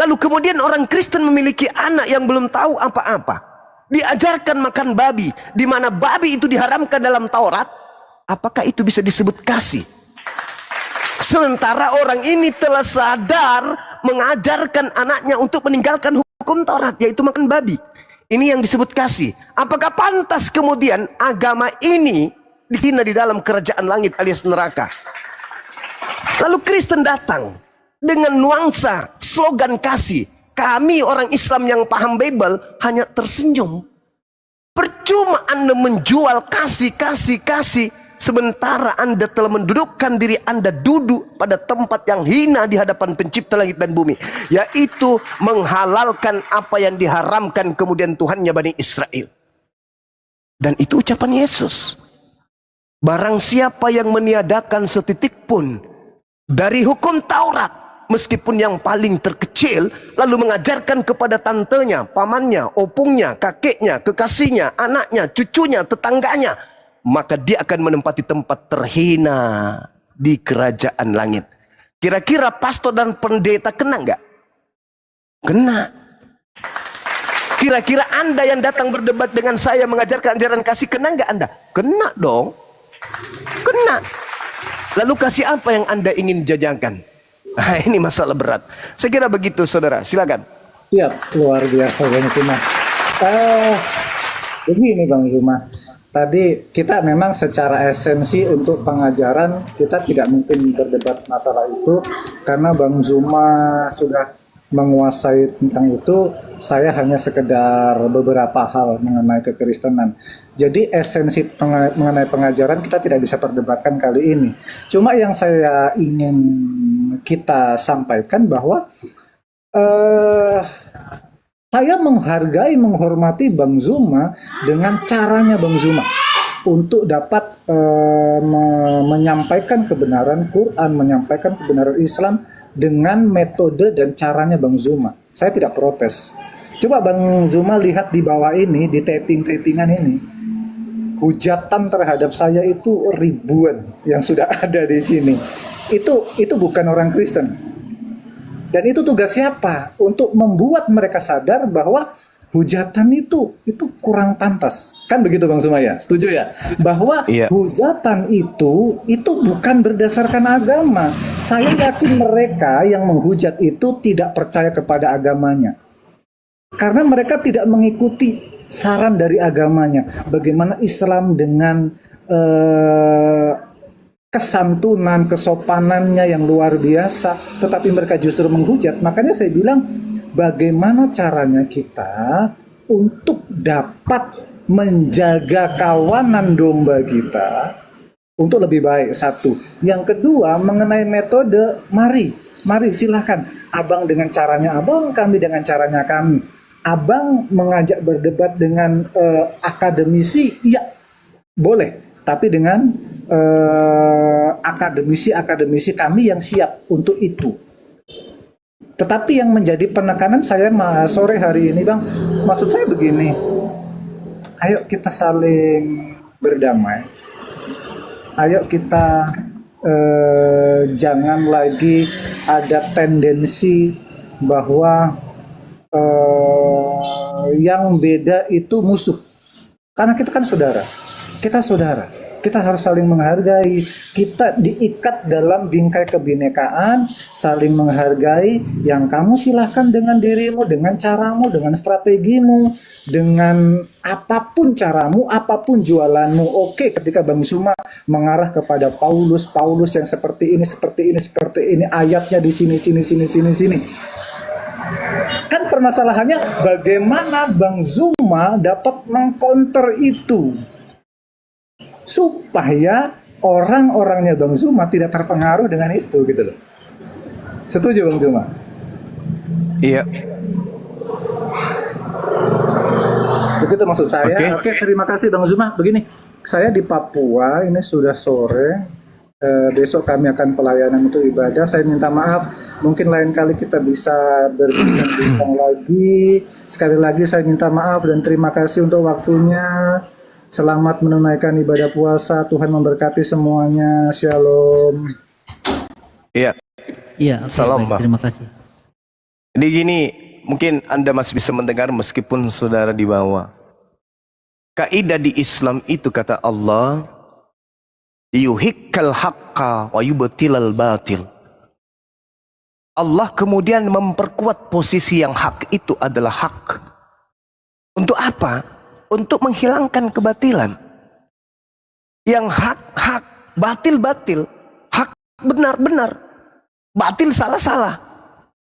[SPEAKER 3] lalu kemudian orang Kristen memiliki anak yang belum tahu apa-apa, diajarkan makan babi, di mana babi itu diharamkan dalam Taurat, apakah itu bisa disebut kasih? Sementara orang ini telah sadar mengajarkan anaknya untuk meninggalkan hukum Taurat, yaitu makan babi. Ini yang disebut kasih. Apakah pantas kemudian agama ini dihina di dalam kerajaan langit alias neraka? Lalu Kristen datang dengan nuansa slogan kasih. Kami orang Islam yang paham Bible hanya tersenyum. Percuma Anda menjual kasih, sementara Anda telah mendudukkan diri Anda duduk pada tempat yang hina di hadapan pencipta langit dan bumi, yaitu menghalalkan apa yang diharamkan kemudian Tuhannya Bani Israel. Dan itu ucapan Yesus. Barang siapa yang meniadakan setitik pun dari hukum Taurat, meskipun yang paling terkecil, lalu mengajarkan kepada tantenya, pamannya, opungnya, kakeknya, kekasihnya, anaknya, cucunya, tetangganya, maka dia akan menempati tempat terhina di kerajaan langit. Kira-kira pastor dan pendeta kena nggak? Kena. Kira-kira Anda yang datang berdebat dengan saya mengajarkan ajaran kasih, kena nggak Anda? Kena dong. Kena. Lalu kasih apa yang Anda ingin jajankan? Nah, ini masalah berat. Saya kira begitu, saudara. Silakan.
[SPEAKER 2] Siap, luar biasa Bang Zuma. Begini Bang Zuma, tadi kita memang secara esensi untuk pengajaran kita tidak mungkin berdebat masalah itu karena Bang Zuma sudah menguasai tentang itu. Saya hanya sekedar beberapa hal mengenai kekristenan. Jadi esensi mengenai pengajaran kita tidak bisa perdebatkan kali ini. Cuma yang saya ingin kita sampaikan bahwa saya menghargai, menghormati Bang Zuma dengan caranya Bang Zuma. untuk dapat menyampaikan kebenaran Quran, menyampaikan kebenaran Islam dengan metode dan caranya Bang Zuma. Saya tidak protes. Coba Bang Zuma lihat di bawah ini, di taping-tapingan ini, hujatan terhadap saya itu ribuan yang sudah ada di sini. Itu bukan orang Kristen. Dan itu tugas siapa? Untuk membuat mereka sadar bahwa hujatan itu kurang pantas. Kan begitu Bang Sumaya? Setuju ya? Bahwa
[SPEAKER 3] Iya.
[SPEAKER 2] hujatan itu bukan berdasarkan agama. Saya yakin mereka yang menghujat itu tidak percaya kepada agamanya. Karena mereka tidak mengikuti saran dari agamanya. Bagaimana Islam dengan kesantunan, kesopanannya yang luar biasa, tetapi mereka justru menghujat. Makanya saya bilang, bagaimana caranya kita untuk dapat menjaga kawanan domba kita untuk lebih baik, satu. Yang kedua, mengenai metode, mari silahkan. Abang dengan caranya abang, kami dengan caranya kami. Abang mengajak berdebat dengan akademisi, ya boleh. Tapi dengan akademisi kami yang siap untuk itu. Tetapi yang menjadi penekanan saya sore hari ini Bang, maksud saya begini, ayo kita saling berdamai, ayo kita jangan lagi ada tendensi bahwa yang beda itu musuh, karena kita kan saudara, kita harus saling menghargai. Kita diikat dalam bingkai kebinekaan, saling menghargai. Yang kamu silahkan dengan dirimu, dengan caramu, dengan strategimu, dengan apapun caramu, apapun jualanmu. Oke, ketika Bang Zuma mengarah kepada Paulus yang seperti ini, ayatnya di sini. Kan permasalahannya bagaimana Bang Zuma dapat mengcounter itu, supaya orang-orangnya Bang Zuma tidak terpengaruh dengan itu, gitu loh. Setuju Bang Zuma?
[SPEAKER 3] Iya.
[SPEAKER 2] Begitu maksud saya.
[SPEAKER 3] Oke.
[SPEAKER 2] Oke, terima kasih Bang Zuma. Begini, saya di Papua, ini sudah sore. Besok kami akan pelayanan untuk ibadah. Saya minta maaf, mungkin lain kali kita bisa berbincang lagi. Sekali lagi saya minta maaf dan terima kasih untuk waktunya. Selamat menunaikan ibadah puasa. Tuhan memberkati semuanya. Shalom.
[SPEAKER 3] Iya.
[SPEAKER 1] Iya, oke,
[SPEAKER 3] Salam,
[SPEAKER 1] baik,
[SPEAKER 3] Bang.
[SPEAKER 1] terima kasih.
[SPEAKER 3] Jadi gini, mungkin Anda masih bisa mendengar meskipun saudara di bawah. Kaidah di Islam itu kata Allah, yuhikkal haqqa wa yubtilal batil. Allah kemudian memperkuat posisi yang hak itu adalah hak. Untuk apa? Untuk menghilangkan kebatilan. Yang hak, batil, hak benar, batil salah.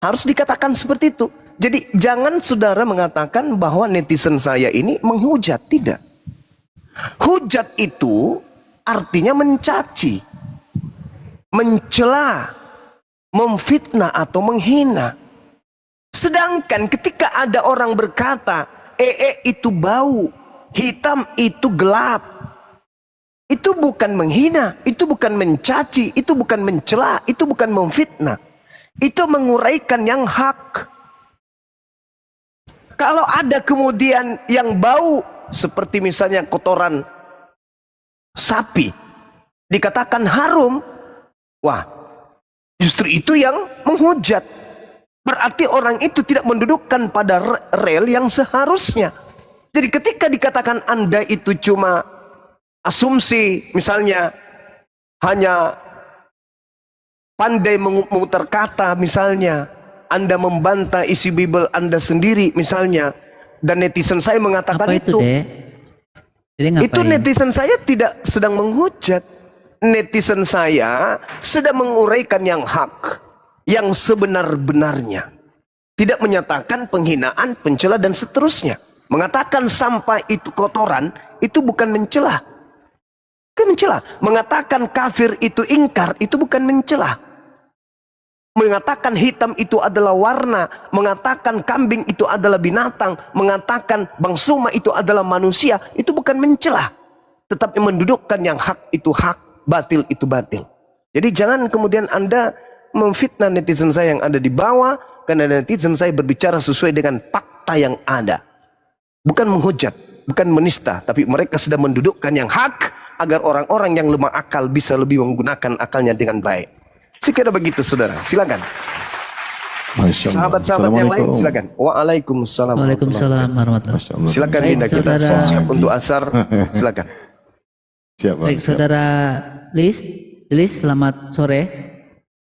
[SPEAKER 3] Harus dikatakan seperti itu. Jadi jangan saudara mengatakan bahwa netizen saya ini menghujat, tidak. Hujat itu artinya mencaci, mencela, memfitnah atau menghina. Sedangkan ketika ada orang berkata, itu bau, hitam itu gelap, itu bukan menghina, itu bukan mencaci, itu bukan mencela, itu bukan memfitnah. Itu menguraikan yang hak. Kalau ada kemudian yang bau, seperti misalnya kotoran sapi, dikatakan harum, wah, justru itu yang menghujat. Berarti orang itu tidak mendudukkan pada rel yang seharusnya. Jadi ketika dikatakan Anda itu cuma asumsi, misalnya hanya pandai memutar kata, misalnya Anda membantah isi Bible Anda sendiri misalnya, dan netizen saya mengatakan
[SPEAKER 1] Apa itu, Dek? Jadi
[SPEAKER 3] itu
[SPEAKER 1] ngapain?
[SPEAKER 3] netizen saya tidak sedang menghujat. Netizen saya sedang menguraikan yang hak, yang sebenar-benarnya. Tidak menyatakan penghinaan, pencela dan seterusnya. Mengatakan sampah itu kotoran, itu bukan mencela. Bukan mencela. Mengatakan kafir itu ingkar, itu bukan mencela. Mengatakan hitam itu adalah warna, mengatakan kambing itu adalah binatang, mengatakan Bang Suma itu adalah manusia, itu bukan mencela. tetapi mendudukkan yang hak itu hak, batil itu batil. Jadi jangan kemudian Anda memfitnah netizen saya yang ada di bawah, karena netizen saya berbicara sesuai dengan fakta yang ada. Bukan menghujat, bukan menista, tapi mereka sedang mendudukkan yang hak agar orang-orang yang lemah akal bisa lebih menggunakan akalnya dengan baik. Sekira begitu saudara, silakan.
[SPEAKER 5] Masya Allah.
[SPEAKER 3] Sahabat-sahabat yang lain
[SPEAKER 5] Assalamualaikum.
[SPEAKER 3] silakan. Waalaikumsalam.
[SPEAKER 1] Waalaikumsalam warahmatullahi
[SPEAKER 5] Masya Allah.
[SPEAKER 3] Silakan
[SPEAKER 1] Baik,
[SPEAKER 3] Dinda, kita
[SPEAKER 1] saudara.
[SPEAKER 3] siap untuk asar. Silakan.
[SPEAKER 5] Siap, Bang.
[SPEAKER 1] Baik,
[SPEAKER 5] Siap.
[SPEAKER 1] saudara Lilis, selamat sore.